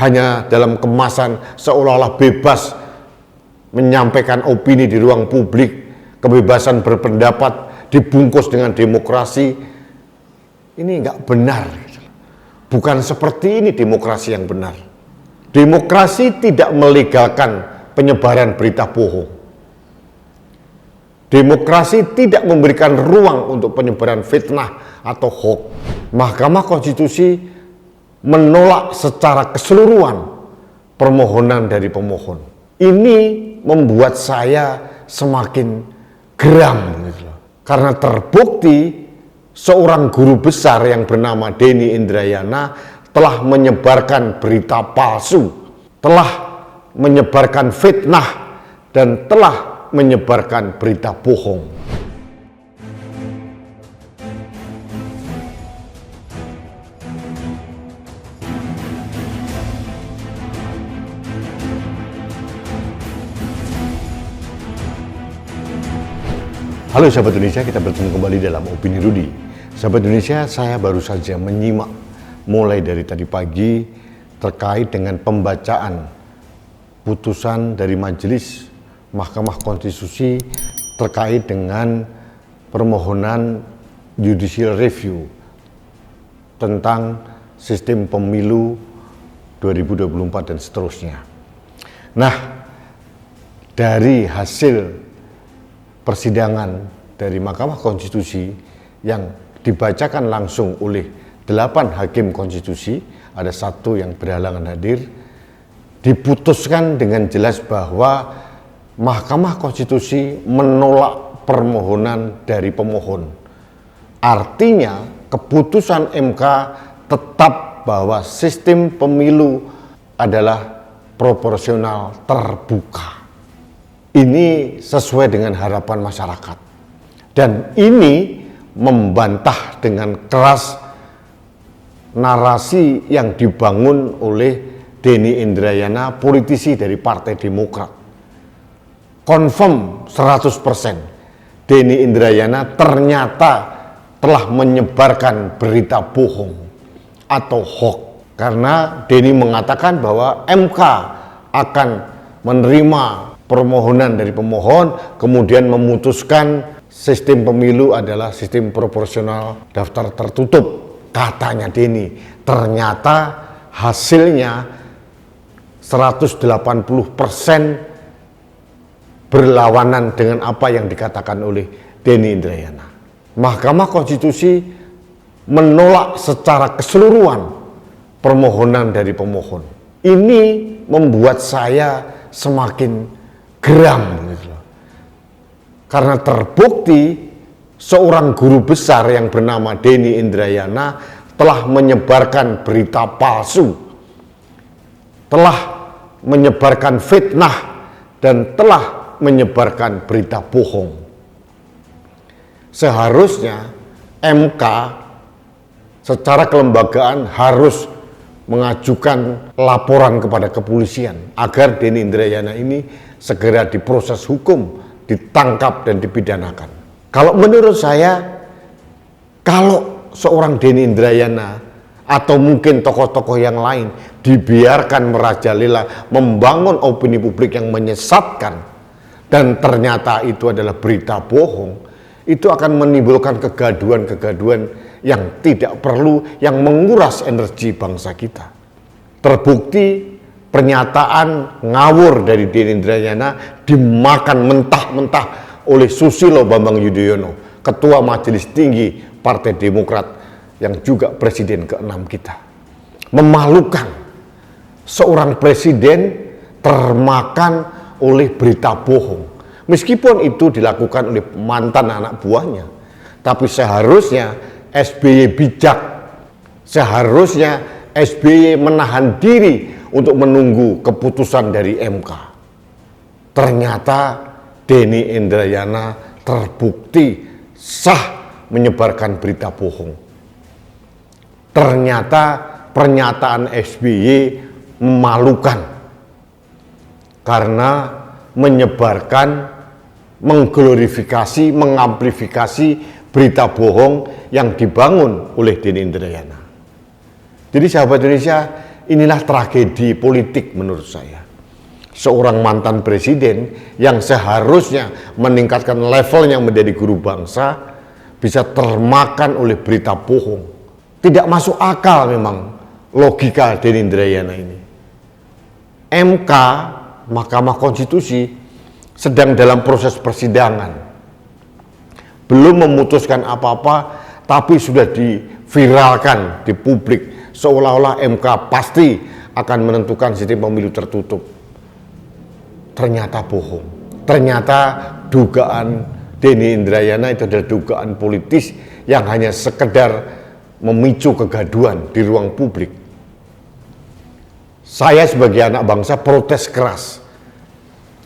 hanya dalam kemasan seolah-olah bebas menyampaikan opini di ruang publik, kebebasan berpendapat dibungkus dengan demokrasi. Ini nggak benar. Bukan seperti ini demokrasi yang benar. Demokrasi tidak melegalkan penyebaran berita bohong. Demokrasi tidak memberikan ruang untuk penyebaran fitnah atau hoax. Mahkamah Konstitusi menolak secara keseluruhan permohonan dari pemohon. Ini membuat saya semakin geram gitu loh. Karena terbukti seorang guru besar yang bernama Denny Indrayana telah menyebarkan berita palsu, telah menyebarkan fitnah, dan telah menyebarkan berita bohong. Halo sahabat Indonesia, kita bertemu kembali dalam Opini Rudy. Sahabat Indonesia, saya baru saja menyimak mulai dari tadi pagi terkait dengan pembacaan putusan dari Majelis Mahkamah Konstitusi terkait dengan permohonan judicial review tentang sistem pemilu 2024 dan seterusnya. Nah, dari hasil persidangan dari Mahkamah Konstitusi yang dibacakan langsung oleh 8 hakim konstitusi, ada 1 yang berhalangan hadir, diputuskan dengan jelas bahwa Mahkamah Konstitusi menolak permohonan dari pemohon. Artinya keputusan MK tetap bahwa sistem pemilu adalah proporsional terbuka. Ini sesuai dengan harapan masyarakat. Dan ini membantah dengan keras narasi yang dibangun oleh Denny Indrayana, politisi dari Partai Demokrat. Confirm 100%, Denny Indrayana ternyata telah menyebarkan berita bohong atau hoax. Karena Denny mengatakan bahwa MK akan menerima permohonan dari pemohon, kemudian memutuskan sistem pemilu adalah sistem proporsional daftar tertutup, katanya Denny. Ternyata hasilnya 180% berlawanan dengan apa yang dikatakan oleh Denny Indrayana. Mahkamah Konstitusi menolak secara keseluruhan permohonan dari pemohon. Ini membuat saya semakin geram gitu loh. Karena terbukti seorang guru besar yang bernama Denny Indrayana telah menyebarkan berita palsu, telah menyebarkan fitnah, dan telah menyebarkan berita bohong. Seharusnya MK secara kelembagaan harus mengajukan laporan kepada kepolisian agar Denny Indrayana ini segera diproses hukum, ditangkap dan dipidanakan. Kalau menurut saya, kalau seorang Denny Indrayana atau mungkin tokoh-tokoh yang lain dibiarkan merajalela membangun opini publik yang menyesatkan dan ternyata itu adalah berita bohong, itu akan menimbulkan kegaduhan-kegaduhan yang tidak perlu, yang menguras energi bangsa kita. Terbukti pernyataan ngawur dari Denny Indrayana dimakan mentah-mentah oleh Susilo Bambang Yudhoyono, Ketua Majelis Tinggi Partai Demokrat yang juga Presiden ke-6 kita. Memalukan, seorang presiden termakan oleh berita bohong. Meskipun itu dilakukan oleh mantan anak buahnya, tapi seharusnya SBY bijak, seharusnya SBY menahan diri untuk menunggu keputusan dari MK. Ternyata Denny Indrayana terbukti sah menyebarkan berita bohong. Ternyata pernyataan SBY memalukan karena menyebarkan, mengglorifikasi, mengamplifikasi berita bohong yang dibangun oleh Denny Indrayana. Jadi sahabat Indonesia, inilah tragedi politik menurut saya. Seorang mantan presiden yang seharusnya meningkatkan levelnya menjadi guru bangsa bisa termakan oleh berita bohong. Tidak masuk akal memang logika Denny Indrayana ini. MK, Mahkamah Konstitusi, sedang dalam proses persidangan. Belum memutuskan apa-apa, tapi sudah diviralkan di publik seolah-olah MK pasti akan menentukan sistem pemilu tertutup. Ternyata bohong. Ternyata dugaan Denny Indrayana itu adalah dugaan politis yang hanya sekedar memicu kegaduhan di ruang publik. Saya sebagai anak bangsa protes keras.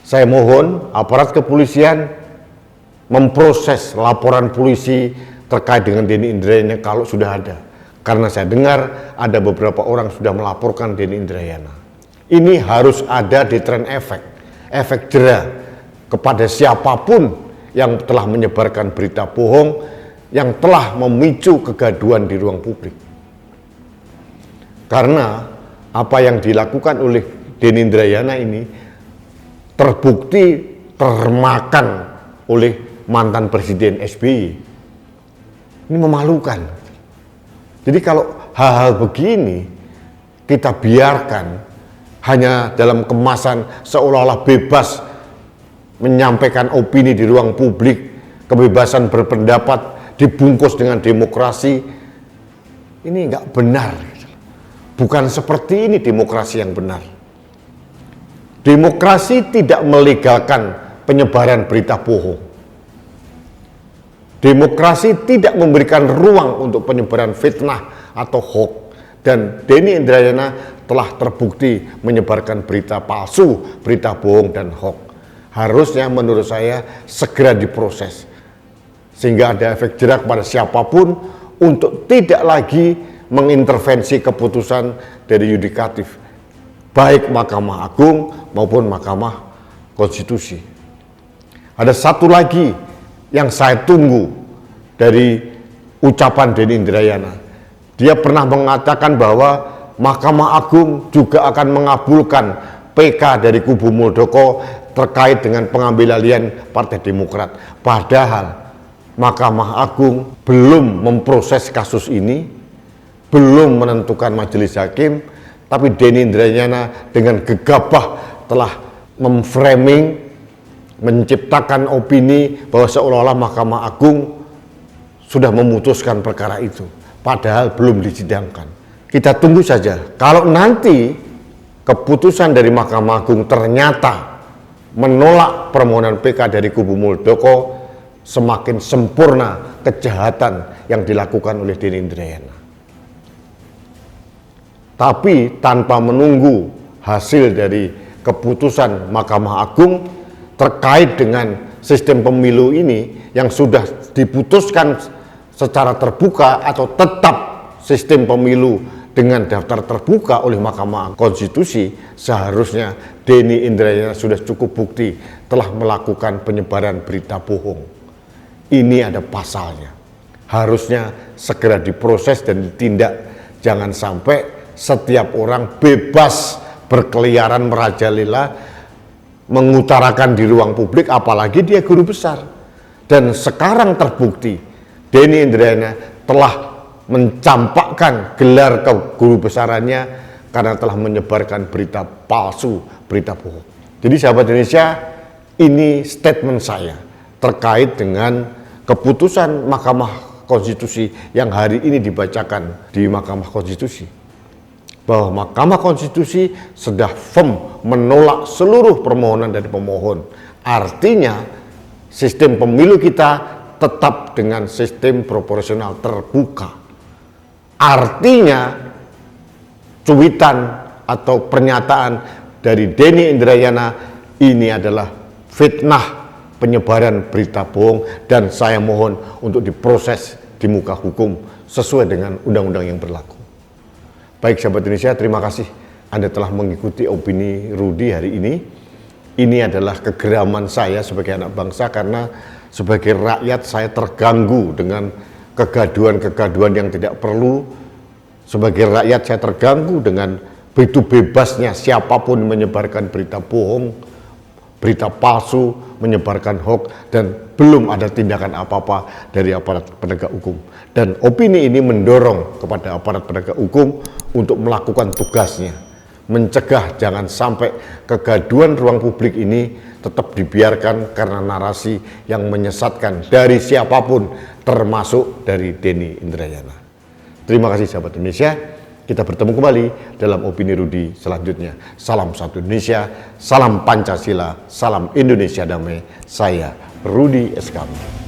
Saya mohon aparat kepolisian memproses laporan polisi terkait dengan Denny Indrayana kalau sudah ada. Karena saya dengar ada beberapa orang sudah melaporkan Denny Indrayana. Ini harus ada deterrent effect, efek jera kepada siapapun yang telah menyebarkan berita bohong, yang telah memicu kegaduhan di ruang publik. Karena apa yang dilakukan oleh Denny Indrayana ini terbukti termakan oleh mantan Presiden SBY. Ini memalukan. Jadi kalau hal-hal begini kita biarkan hanya dalam kemasan seolah-olah bebas menyampaikan opini di ruang publik, kebebasan berpendapat dibungkus dengan demokrasi, ini nggak benar. Bukan seperti ini demokrasi yang benar. Demokrasi tidak melegalkan penyebaran berita bohong. Demokrasi tidak memberikan ruang untuk penyebaran fitnah atau hoax. Dan Denny Indrayana telah terbukti menyebarkan berita palsu, berita bohong dan hoax. Harusnya menurut saya segera diproses. Sehingga ada efek jera kepada siapapun untuk tidak lagi mengintervensi keputusan dari yudikatif, baik Mahkamah Agung maupun Mahkamah Konstitusi. Ada satu lagi yang saya tunggu dari ucapan Denny Indrayana. Dia pernah mengatakan bahwa Mahkamah Agung juga akan mengabulkan PK dari kubu Muldoko terkait dengan pengambil alihan Partai Demokrat. Padahal Mahkamah Agung belum memproses kasus ini, belum menentukan majelis hakim, tapi Denny Indrayana dengan gegabah telah memframing, menciptakan opini bahwa seolah-olah Mahkamah Agung sudah memutuskan perkara itu, padahal belum disidangkan. Kita tunggu saja. Kalau nanti keputusan dari Mahkamah Agung ternyata menolak permohonan PK dari kubu Muldoko, semakin sempurna kejahatan yang dilakukan oleh Denny Indrayana. Tapi tanpa menunggu hasil dari keputusan Mahkamah Agung terkait dengan sistem pemilu ini yang sudah diputuskan secara terbuka atau tetap sistem pemilu dengan daftar terbuka oleh Mahkamah Konstitusi, seharusnya Denny Indrayana sudah cukup bukti telah melakukan penyebaran berita bohong. Ini ada pasalnya. Harusnya segera diproses dan ditindak. Jangan sampai setiap orang bebas berkeliaran merajalela, mengutarakan di ruang publik, apalagi dia guru besar. Dan sekarang terbukti Denny Indrayana telah mencampakkan gelar keguru besarannya karena telah menyebarkan berita palsu, berita bohong. Jadi sahabat Indonesia, ini statement saya terkait dengan keputusan Mahkamah Konstitusi yang hari ini dibacakan di Mahkamah Konstitusi, bahwa Mahkamah Konstitusi sudah firm menolak seluruh permohonan dari pemohon. Artinya sistem pemilu kita tetap dengan sistem proporsional terbuka. Artinya cuitan atau pernyataan dari Denny Indrayana ini adalah fitnah, penyebaran berita bohong, dan saya mohon untuk diproses di muka hukum sesuai dengan undang-undang yang berlaku. Baik sahabat Indonesia, terima kasih Anda telah mengikuti opini Rudy hari ini. Ini adalah kegeraman saya sebagai anak bangsa karena sebagai rakyat saya terganggu dengan kegaduhan-kegaduhan yang tidak perlu. Sebagai rakyat saya terganggu dengan begitu bebasnya siapapun menyebarkan berita bohong, berita palsu, menyebarkan hoax, dan belum ada tindakan apa-apa dari aparat penegak hukum. Dan opini ini mendorong kepada aparat penegak hukum untuk melakukan tugasnya, mencegah jangan sampai kegaduhan ruang publik ini tetap dibiarkan karena narasi yang menyesatkan dari siapapun, termasuk dari Denny Indrayana. Terima kasih sahabat Indonesia. Kita bertemu kembali dalam Opini Rudi selanjutnya. Salam satu Indonesia, salam Pancasila, salam Indonesia damai. Saya Rudi SKM.